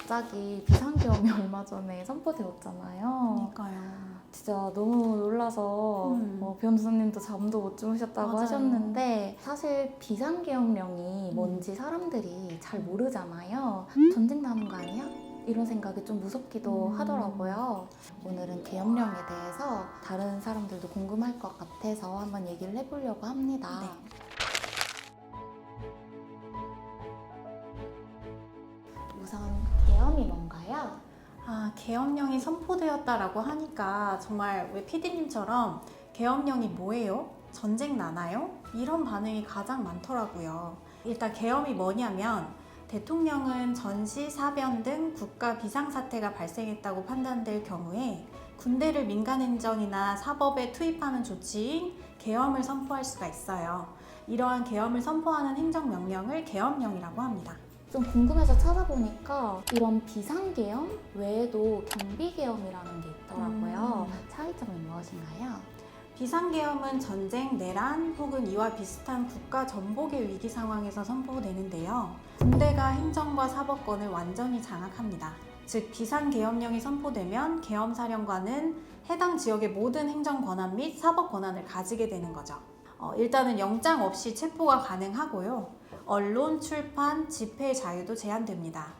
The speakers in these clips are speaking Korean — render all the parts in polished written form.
갑자기 비상계엄이 얼마 전에 선포되었잖아요. 그러니까요. 진짜 너무 놀라서 변호사님도 잠도 못 주무셨다고 맞아요. 하셨는데 사실 비상계엄령이 뭔지 사람들이 잘 모르잖아요. 전쟁 나는 거 아니야? 이런 생각이 좀 무섭기도 하더라고요. 오늘은 계엄령에 대해서 다른 사람들도 궁금할 것 같아서 한번 얘기를 해보려고 합니다. 네. 우선 계엄이 뭔가요? 계엄령이 선포되었다라고 하니까 정말 왜 PD님처럼 계엄령이 뭐예요? 전쟁 나나요? 이런 반응이 가장 많더라고요. 일단 계엄이 뭐냐면 대통령은 전시, 사변 등 국가 비상사태가 발생했다고 판단될 경우에 군대를 민간행정이나 사법에 투입하는 조치인 계엄을 선포할 수가 있어요. 이러한 계엄을 선포하는 행정명령을 계엄령이라고 합니다. 좀 궁금해서 찾아보니까 이런 비상계엄 외에도 경비계엄이라는 게 있더라고요. 차이점이 무엇인가요? 비상계엄은 전쟁, 내란 혹은 이와 비슷한 국가 전복의 위기 상황에서 선포되는데요. 군대가 행정과 사법권을 완전히 장악합니다. 즉 비상계엄령이 선포되면 계엄사령관은 해당 지역의 모든 행정 권한 및 사법 권한을 가지게 되는 거죠. 일단은 영장 없이 체포가 가능하고요. 언론, 출판, 집회 자유도 제한됩니다.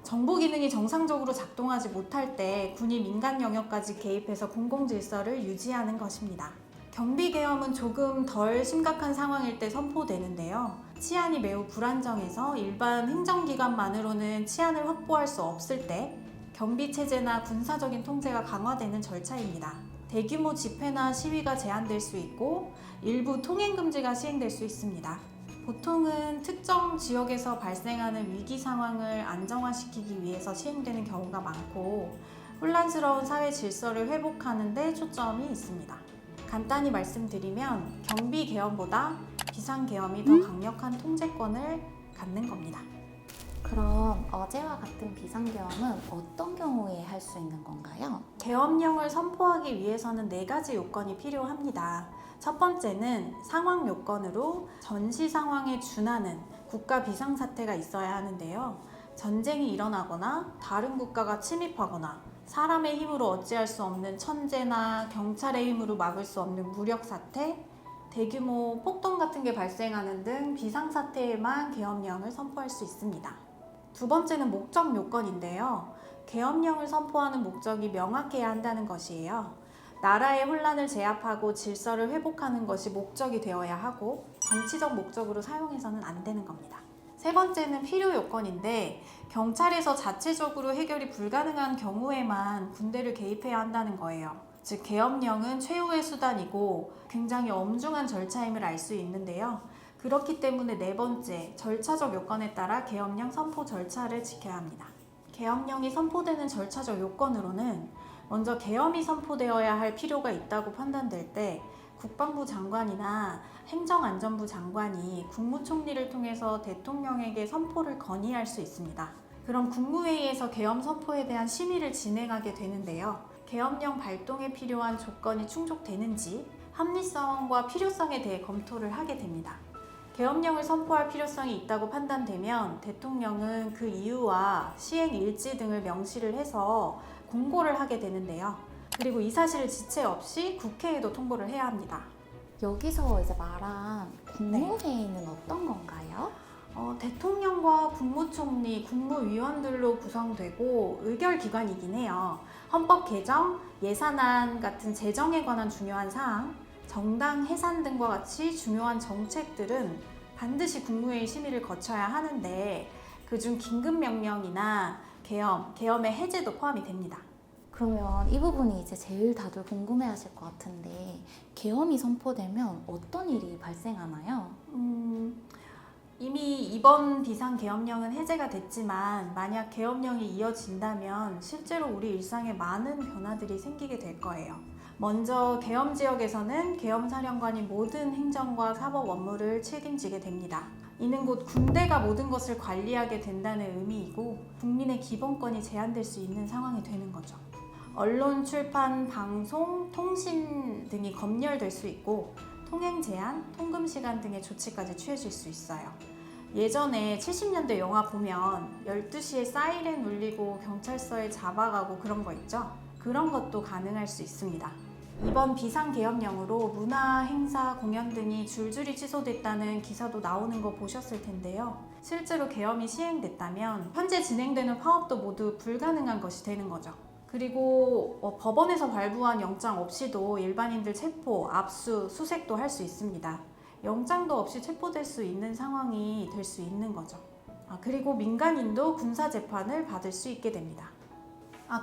정보 기능이 정상적으로 작동하지 못할 때 군이 민간 영역까지 개입해서 공공질서를 유지하는 것입니다. 경비계엄은 조금 덜 심각한 상황일 때 선포되는데요. 치안이 매우 불안정해서 일반 행정기관만으로는 치안을 확보할 수 없을 때 경비체제나 군사적인 통제가 강화되는 절차입니다. 대규모 집회나 시위가 제한될 수 있고 일부 통행금지가 시행될 수 있습니다. 보통은 특정 지역에서 발생하는 위기 상황을 안정화시키기 위해서 시행되는 경우가 많고 혼란스러운 사회 질서를 회복하는 데 초점이 있습니다. 간단히 말씀드리면 경비계엄보다 비상계엄이 더 강력한 통제권을 갖는 겁니다. 그럼 어제와 같은 비상계엄은 어떤 경우에 할 수 있는 건가요? 계엄령을 선포하기 위해서는 4가지 요건이 필요합니다. 첫 번째는 상황 요건으로 전시 상황에 준하는 국가 비상사태가 있어야 하는데요. 전쟁이 일어나거나 다른 국가가 침입하거나 사람의 힘으로 어찌할 수 없는 천재나 경찰의 힘으로 막을 수 없는 무력사태, 대규모 폭동 같은 게 발생하는 등 비상사태에만 계엄령을 선포할 수 있습니다. 두 번째는 목적 요건인데요. 계엄령을 선포하는 목적이 명확해야 한다는 것이에요. 나라의 혼란을 제압하고 질서를 회복하는 것이 목적이 되어야 하고 정치적 목적으로 사용해서는 안 되는 겁니다. 세 번째는 필요 요건인데 경찰에서 자체적으로 해결이 불가능한 경우에만 군대를 개입해야 한다는 거예요. 즉 계엄령은 최후의 수단이고 굉장히 엄중한 절차임을 알 수 있는데요. 그렇기 때문에 네 번째, 절차적 요건에 따라 계엄령 선포 절차를 지켜야 합니다. 계엄령이 선포되는 절차적 요건으로는 먼저 계엄이 선포되어야 할 필요가 있다고 판단될 때 국방부 장관이나 행정안전부 장관이 국무총리를 통해서 대통령에게 선포를 건의할 수 있습니다. 그럼 국무회의에서 계엄 선포에 대한 심의를 진행하게 되는데요. 계엄령 발동에 필요한 조건이 충족되는지 합리성과 필요성에 대해 검토를 하게 됩니다. 계엄령을 선포할 필요성이 있다고 판단되면 대통령은 그 이유와 시행 일지 등을 명시를 해서 공고를 하게 되는데요. 그리고 이 사실을 지체 없이 국회에도 통보를 해야 합니다. 여기서 이제 말한 국무회의는 어떤 건가요? 대통령과 국무총리, 국무위원들로 구성되고 의결기관이긴 해요. 헌법 개정, 예산안 같은 재정에 관한 중요한 사항, 정당 해산 등과 같이 중요한 정책들은 반드시 국무회의 심의를 거쳐야 하는데 그중 긴급명령이나 계엄의 해제도 포함이 됩니다. 그러면 이 부분이 이제 제일 다들 궁금해하실 것 같은데 계엄이 선포되면 어떤 일이 발생하나요? 이미 이번 비상계엄령은 해제가 됐지만 만약 계엄령이 이어진다면 실제로 우리 일상에 많은 변화들이 생기게 될 거예요. 먼저 계엄 지역에서는 계엄사령관이 모든 행정과 사법 업무를 책임지게 됩니다. 이는 곧 군대가 모든 것을 관리하게 된다는 의미이고 국민의 기본권이 제한될 수 있는 상황이 되는 거죠. 언론, 출판, 방송, 통신 등이 검열될 수 있고 통행 제한, 통금 시간 등의 조치까지 취해질 수 있어요. 예전에 70년대 영화 보면 12시에 사이렌 울리고 경찰서에 잡아가고 그런 거 있죠? 그런 것도 가능할 수 있습니다. 이번 비상계엄령으로 문화, 행사, 공연 등이 줄줄이 취소됐다는 기사도 나오는 거 보셨을 텐데요. 실제로 계엄이 시행됐다면 현재 진행되는 파업도 모두 불가능한 것이 되는 거죠. 그리고 법원에서 발부한 영장 없이도 일반인들 체포, 압수, 수색도 할 수 있습니다. 영장도 없이 체포될 수 있는 상황이 될 수 있는 거죠. 그리고 민간인도 군사재판을 받을 수 있게 됩니다.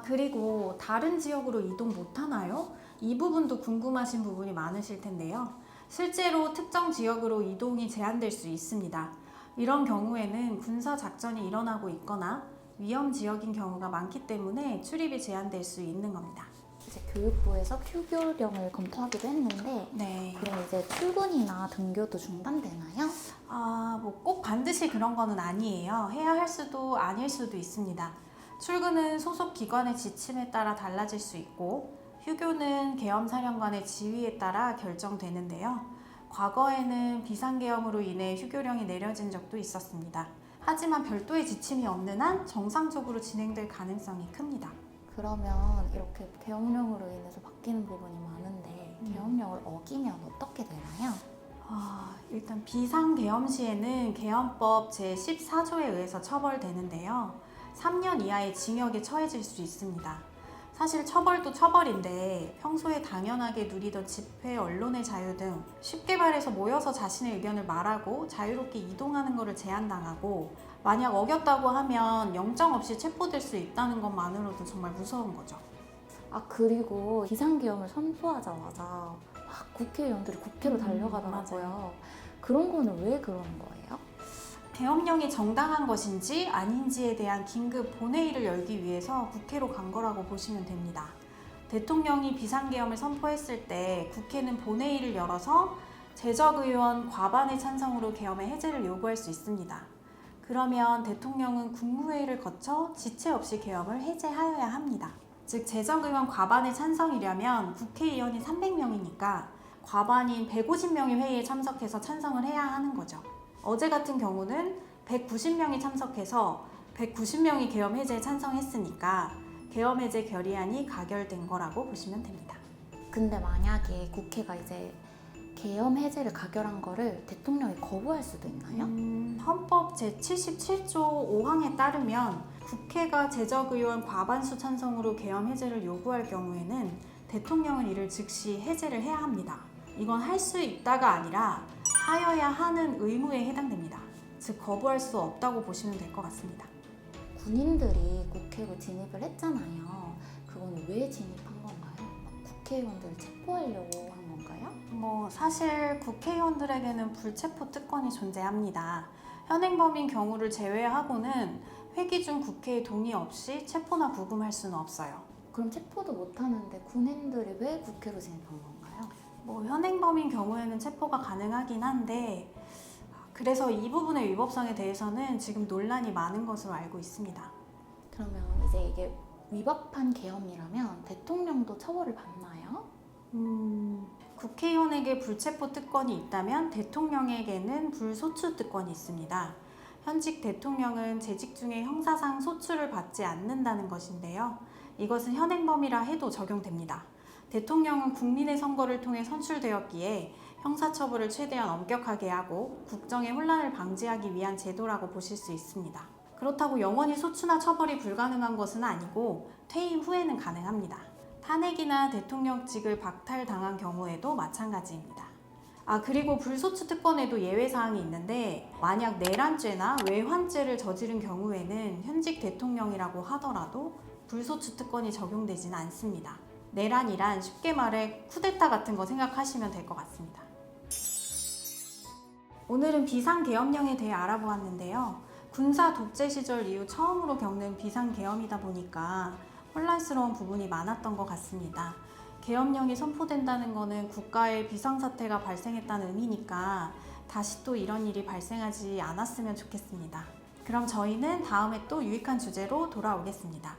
그리고 다른 지역으로 이동 못하나요? 이 부분도 궁금하신 부분이 많으실 텐데요. 실제로 특정 지역으로 이동이 제한될 수 있습니다. 이런 경우에는 군사작전이 일어나고 있거나 위험 지역인 경우가 많기 때문에 출입이 제한될 수 있는 겁니다. 이제 교육부에서 휴교령을 검토하기도 했는데 네. 그럼 이제 출근이나 등교도 중단되나요? 꼭 반드시 그런 거는 아니에요. 해야 할 수도 아닐 수도 있습니다. 출근은 소속 기관의 지침에 따라 달라질 수 있고 휴교는 계엄사령관의 지휘에 따라 결정되는데요. 과거에는 비상계엄으로 인해 휴교령이 내려진 적도 있었습니다. 하지만 별도의 지침이 없는 한 정상적으로 진행될 가능성이 큽니다. 그러면 이렇게 계엄령으로 인해서 바뀌는 부분이 많은데 계엄령을 어기면 어떻게 되나요? 일단 비상계엄 시에는 계엄법 제14조에 의해서 처벌되는데요. 3년 이하의 징역에 처해질 수 있습니다. 사실 처벌도 처벌인데 평소에 당연하게 누리던 집회, 언론의 자유 등 쉽게 말해서 모여서 자신의 의견을 말하고 자유롭게 이동하는 것을 제한당하고 만약 어겼다고 하면 영장 없이 체포될 수 있다는 것만으로도 정말 무서운 거죠. 그리고 비상계엄을 선포하자마자 막 국회의원들이 국회로 달려가더라고요. 맞아요. 그런 거는 왜 그러는 거예요? 계엄령이 정당한 것인지 아닌지에 대한 긴급 본회의를 열기 위해서 국회로 간 거라고 보시면 됩니다. 대통령이 비상계엄을 선포했을 때 국회는 본회의를 열어서 재적의원 과반의 찬성으로 계엄의 해제를 요구할 수 있습니다. 그러면 대통령은 국무회의를 거쳐 지체 없이 계엄을 해제하여야 합니다. 즉 재적의원 과반의 찬성이려면 국회의원이 300명이니까 과반인 150명이 회의에 참석해서 찬성을 해야 하는 거죠. 어제 같은 경우는 190명이 참석해서 190명이 계엄 해제에 찬성했으니까 계엄 해제 결의안이 가결된 거라고 보시면 됩니다. 근데 만약에 국회가 이제 계엄 해제를 가결한 거를 대통령이 거부할 수도 있나요? 헌법 제77조 5항에 따르면 국회가 재적의원 과반수 찬성으로 계엄 해제를 요구할 경우에는 대통령은 이를 즉시 해제를 해야 합니다. 이건 할 수 있다가 아니라 하여야 하는 의무에 해당됩니다. 즉 거부할 수 없다고 보시면 될 것 같습니다. 군인들이 국회로 진입을 했잖아요. 그건 왜 진입한 건가요? 국회의원들을 체포하려고 한 건가요? 사실 국회의원들에게는 불체포 특권이 존재합니다. 현행범인 경우를 제외하고는 회기 중 국회의 동의 없이 체포나 구금할 수는 없어요. 그럼 체포도 못하는데 군인들이 왜 국회로 진입한 건가요? 현행범인 경우에는 체포가 가능하긴 한데 그래서 이 부분의 위법성에 대해서는 지금 논란이 많은 것으로 알고 있습니다. 그러면 이제 이게 위법한 계엄이라면 대통령도 처벌을 받나요? 국회의원에게 불체포 특권이 있다면 대통령에게는 불소추 특권이 있습니다. 현직 대통령은 재직 중에 형사상 소추를 받지 않는다는 것인데요. 이것은 현행범이라 해도 적용됩니다. 대통령은 국민의 선거를 통해 선출되었기에 형사처벌을 최대한 엄격하게 하고 국정의 혼란을 방지하기 위한 제도라고 보실 수 있습니다. 그렇다고 영원히 소추나 처벌이 불가능한 것은 아니고 퇴임 후에는 가능합니다. 탄핵이나 대통령직을 박탈당한 경우에도 마찬가지입니다. 그리고 불소추 특권에도 예외사항이 있는데 만약 내란죄나 외환죄를 저지른 경우에는 현직 대통령이라고 하더라도 불소추 특권이 적용되지는 않습니다. 내란이란 쉽게 말해 쿠데타 같은 거 생각하시면 될 것 같습니다. 오늘은 비상계엄령에 대해 알아보았는데요. 군사 독재 시절 이후 처음으로 겪는 비상계엄이다 보니까 혼란스러운 부분이 많았던 것 같습니다. 계엄령이 선포된다는 것은 국가에 비상사태가 발생했다는 의미니까 다시 또 이런 일이 발생하지 않았으면 좋겠습니다. 그럼 저희는 다음에 또 유익한 주제로 돌아오겠습니다.